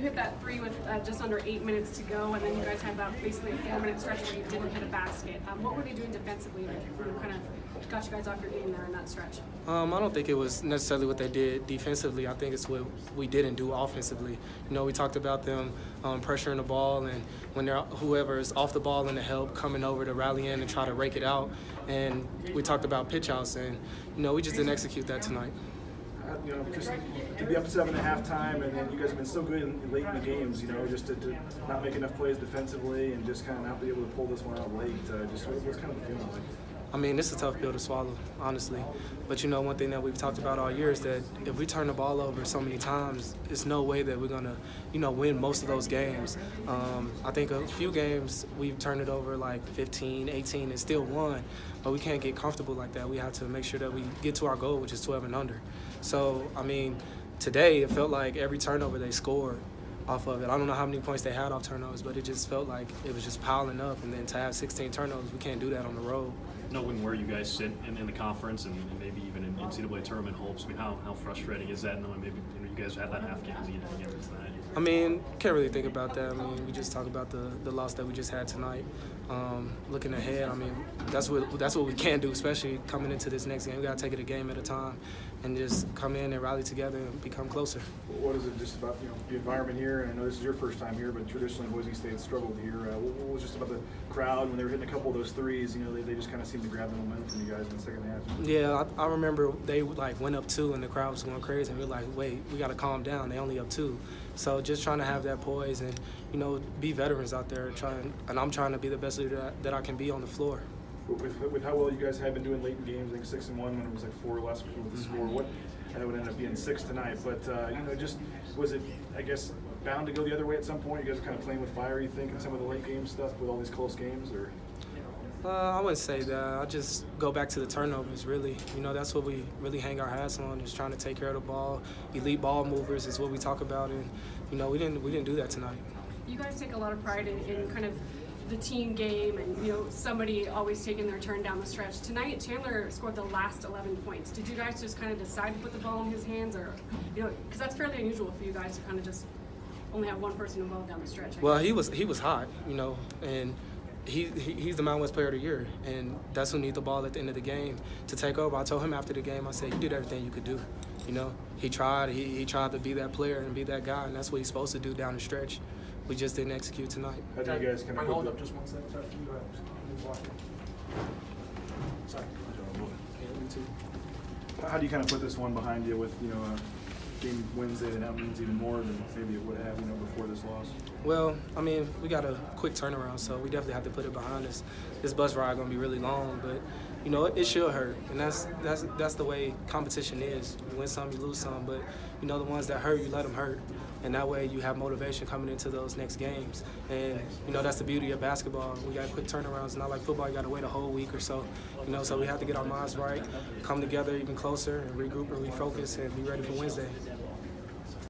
hit that three with just under 8 minutes to go, and then you guys had about basically a 4-minute stretch where you didn't hit a basket. What were they doing defensively that kind of got you guys off your game there in that stretch? I don't think it was necessarily what they did defensively. I think it's what we didn't do offensively. We talked about them pressuring the ball, and when whoever is off the ball and the help coming over to rally in and try to rake it out. And we talked about pitch outs, and we just didn't execute that tonight. Just to be up 7 at halftime, and then you guys have been so good late in the games, just to not make enough plays defensively and just kind of not be able to pull this one out late. Just what's kind of the feeling like? I mean, it's a tough pill to swallow, honestly. But one thing that we've talked about all year is that if we turn the ball over so many times, there's no way that we're gonna, win most of those games. I think a few games we've turned it over like 15, 18, and still won. But we can't get comfortable like that. We have to make sure that we get to our goal, which is 12 and under. So, I mean, today it felt like every turnover they scored off of it. I don't know how many points they had off turnovers, but it just felt like it was just piling up. And then to have 16 turnovers, we can't do that on the road. Knowing where you guys sit in the conference and maybe even in NCAA tournament hopes, I mean, how frustrating is that knowing maybe you guys had that half game lead again tonight? I mean, can't really think about that. I mean, we just talk about the loss that we just had tonight. Looking ahead, I mean, that's what we can do, especially coming into this next game. We got to take it a game at a time and just come in and rally together and become closer. What is it just about the environment here? And I know this is your first time here, but traditionally Boise State struggled here. What was just about the crowd when they were hitting a couple of those threes? They just kind of seemed to grab the momentum from you guys in the second half. Yeah, I remember they went up 2 and the crowd was going crazy, and we were like, wait, we got to calm down. They only up 2. So just trying to have that poise and be veterans out there, and I'm trying to be the best leader that I can be on the floor. With how well you guys have been doing late in games, I think 6-1 when it was like 4 less with the score. What that would end up being 6 tonight, but just was it, I guess, bound to go the other way at some point? You guys are kind of playing with fire, you think, in some of the late game stuff with all these close games, or? I wouldn't say that. I just go back to the turnovers, really. That's what we really hang our hats on, is trying to take care of the ball. Elite ball movers is what we talk about, and we didn't do that tonight. You guys take a lot of pride in kind of the team game and somebody always taking their turn down the stretch. Tonight, Chandler scored the last 11 points. Did you guys just kind of decide to put the ball in his hands, or because that's fairly unusual for you guys to kind of just only have one person involved down the stretch? Well, he was hot, and he's the Mountain West Player of the Year, and that's who needs the ball at the end of the game to take over. I told him after the game, I said, you did everything you could do. He tried to be that player and be that guy, and that's what he's supposed to do down the stretch. We just didn't execute tonight. How do you guys kind of hold up just one second? Sorry, can you go ahead? Sorry. How do you kind of put this one behind you with game Wednesday that now means even more than maybe it would have before this loss? Well, I mean, we got a quick turnaround, so we definitely have to put it behind us. This bus ride gonna be really long, but it should hurt, and that's the way competition is. You win some, you lose some, but the ones that hurt, you let them hurt, and that way you have motivation coming into those next games. And that's the beauty of basketball. We got quick turnarounds. It's not like football. You got to wait a whole week or so. So we have to get our minds right, come together even closer, and regroup and refocus, and be ready for Wednesday.